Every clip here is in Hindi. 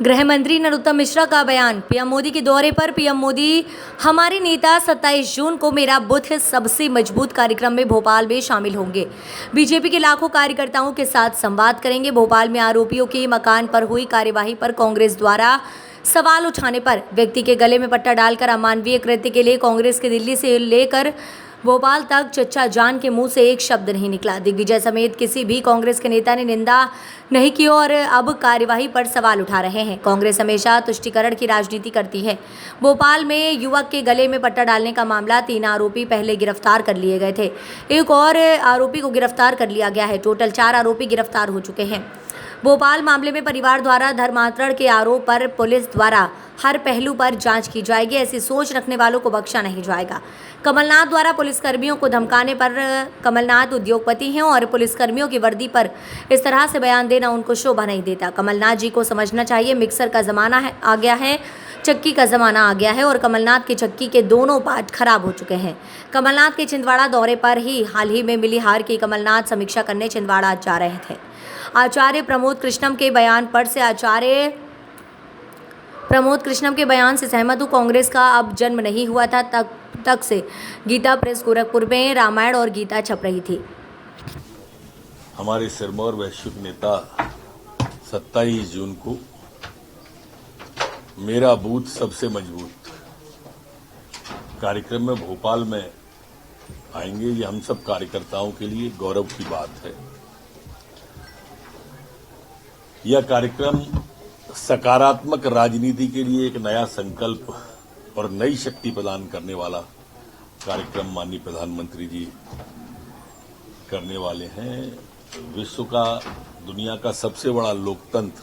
गृह मंत्री नरोत्तम मिश्रा का बयान। पीएम मोदी के दौरे पर पीएम मोदी हमारे नेता 27 जून को मेरा बुथ सबसे मजबूत कार्यक्रम में भोपाल में शामिल होंगे। बीजेपी के लाखों कार्यकर्ताओं के साथ संवाद करेंगे। भोपाल में आरोपियों के मकान पर हुई कार्यवाही पर कांग्रेस द्वारा सवाल उठाने पर व्यक्ति के गले में पट्टा डालकर अमानवीय कृत्य के लिए कांग्रेस के दिल्ली से लेकर भोपाल तक चच्चा जान के मुंह से एक शब्द नहीं निकला। दिग्विजय समेत किसी भी कांग्रेस के नेता ने निंदा नहीं की और अब कार्यवाही पर सवाल उठा रहे हैं। कांग्रेस हमेशा तुष्टीकरण की राजनीति करती है। भोपाल में युवक के गले में पट्टा डालने का मामला 3 आरोपी पहले गिरफ्तार कर लिए गए थे। एक और आरोपी को गिरफ्तार कर लिया गया है। टोटल 4 आरोपी गिरफ्तार हो चुके हैं। भोपाल मामले में परिवार द्वारा धर्मांतरण के आरोप पर पुलिस द्वारा हर पहलू पर जांच की जाएगी। ऐसी सोच रखने वालों को बख्शा नहीं जाएगा। कमलनाथ द्वारा पुलिसकर्मियों को धमकाने पर कमलनाथ उद्योगपति हैं और पुलिसकर्मियों की वर्दी पर इस तरह से बयान देना उनको शोभा नहीं देता। कमलनाथ जी को समझना चाहिए मिक्सर का ज़माना आ गया है, चक्की का ज़माना आ गया है और कमलनाथ के चक्की के दोनों पार्ट खराब हो चुके हैं। कमलनाथ के छिंदवाड़ा दौरे पर ही हाल ही में मिली हार की कमलनाथ समीक्षा करने छिंदवाड़ा जा रहे थे। आचार्य प्रमोद कृष्णम के बयान पर से आचार्य प्रमोद कृष्णम के बयान से सहमत हूँ। कांग्रेस का अब जन्म नहीं हुआ था तक से गीता प्रेस गोरखपुर में रामायण और गीता छप रही थी। हमारे सिरमौर वैश्विक नेता 27 जून को मेरा बूथ सबसे मजबूत कार्यक्रम में भोपाल में आएंगे। ये हम सब कार्यकर्ताओं के लिए गौरव की बात है। यह कार्यक्रम सकारात्मक राजनीति के लिए एक नया संकल्प और नई शक्ति प्रदान करने वाला कार्यक्रम माननीय प्रधानमंत्री जी करने वाले हैं। विश्व का, दुनिया का सबसे बड़ा लोकतंत्र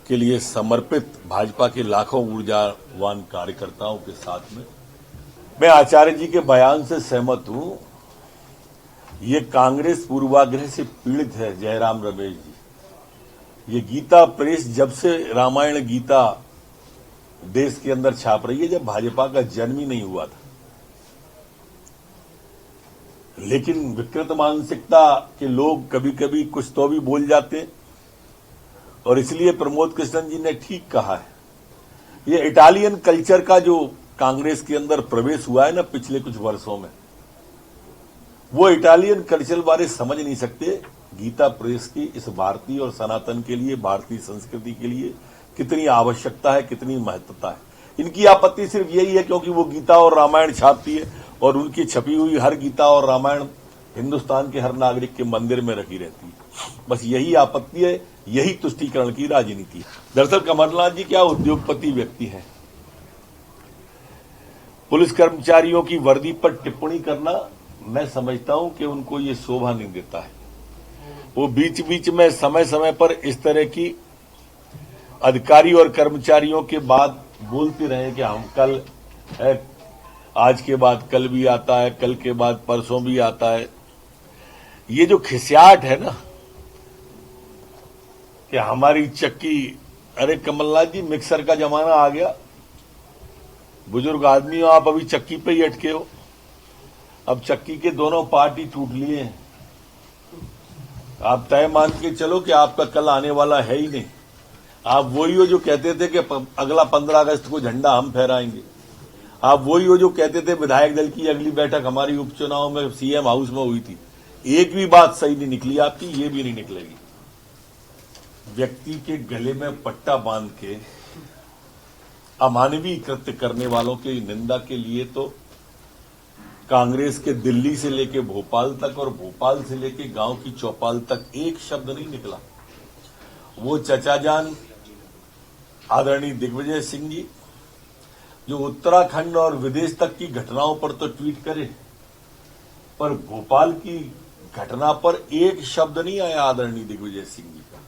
के लिए समर्पित भाजपा के लाखों ऊर्जावान कार्यकर्ताओं के साथ में मैं आचार्य जी के बयान से सहमत हूं। ये कांग्रेस पूर्वाग्रह से पीड़ित है। जयराम रमेश जी, ये गीता प्रेस जब से रामायण गीता देश के अंदर छाप रही है, जब भाजपा का जन्म ही नहीं हुआ था। लेकिन विकृत मानसिकता के लोग कभी कभी कुछ तो भी बोल जाते हैं और इसलिए प्रमोद कृष्णन जी ने ठीक कहा है। ये इटालियन कल्चर का जो कांग्रेस के अंदर प्रवेश हुआ है ना पिछले कुछ वर्षों में, वो इटालियन कल्चर बारे समझ नहीं सकते। गीता प्रेस की इस भारतीय और सनातन के लिए, भारतीय संस्कृति के लिए कितनी आवश्यकता है, कितनी महत्वता है। इनकी आपत्ति सिर्फ यही है क्योंकि वो गीता और रामायण छापती है और उनकी छपी हुई हर गीता और रामायण हिंदुस्तान के हर नागरिक के मंदिर में रखी रहती है। बस यही आपत्ति है, यही तुष्टीकरण की राजनीति है। दरअसल कमलनाथ जी क्या उद्योगपति व्यक्ति है। पुलिस कर्मचारियों की वर्दी पर टिप्पणी करना मैं समझता हूं कि उनको ये शोभा नहीं देता है। वो बीच बीच में समय समय पर इस तरह की अधिकारी और कर्मचारियों के बात बोलते रहे कि हम कल है, आज के बाद कल भी आता है, कल के बाद परसों भी आता है। ये जो खिसियाट है ना कि हमारी चक्की, अरे कमलनाथ जी मिक्सर का जमाना आ गया। बुजुर्ग आदमी हो आप, अभी चक्की पे ही अटके हो। अब चक्की के दोनों पार्ट ही टूट लिए हैं। आप तय मान के चलो कि आपका कल आने वाला है ही नहीं। आप वही हो जो कहते थे कि अगला 15 अगस्त को झंडा हम फहराएंगे। आप वही हो जो कहते थे विधायक दल की अगली बैठक हमारी उपचुनाव में सीएम हाउस में हुई थी। एक भी बात सही नहीं निकली आपकी, ये भी नहीं निकलेगी। व्यक्ति के गले में पट्टा बांध के अमानवीय कृत्य करने वालों की निंदा के लिए तो कांग्रेस के दिल्ली से लेके भोपाल तक और भोपाल से लेके गांव की चौपाल तक एक शब्द नहीं निकला। वो चचा जान आदरणीय दिग्विजय सिंह जी जो उत्तराखंड और विदेश तक की घटनाओं पर तो ट्वीट करे, पर भोपाल की घटना पर एक शब्द नहीं आया आदरणीय दिग्विजय सिंह जी का।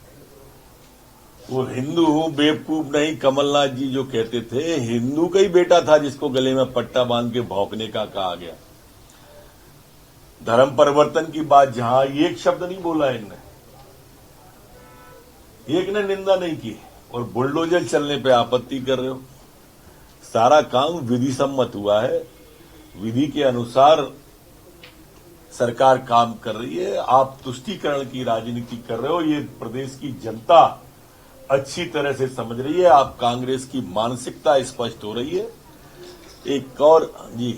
वो हिंदू हूं, बेवकूफ नहीं। कमलनाथ जी जो कहते थे, हिंदू का ही बेटा था जिसको गले में पट्टा बांध के भौंकने का कहा गया। धर्म परिवर्तन की बात जहां एक शब्द नहीं बोला इनने, एक ने निंदा नहीं की और बुलडोजर चलने पे आपत्ति कर रहे हो। सारा काम विधि सम्मत हुआ है, विधि के अनुसार सरकार काम कर रही है। आप तुष्टीकरण की राजनीति कर रहे हो। ये प्रदेश की जनता अच्छी तरह से समझ रही है। आप कांग्रेस की मानसिकता स्पष्ट हो रही है। एक और जी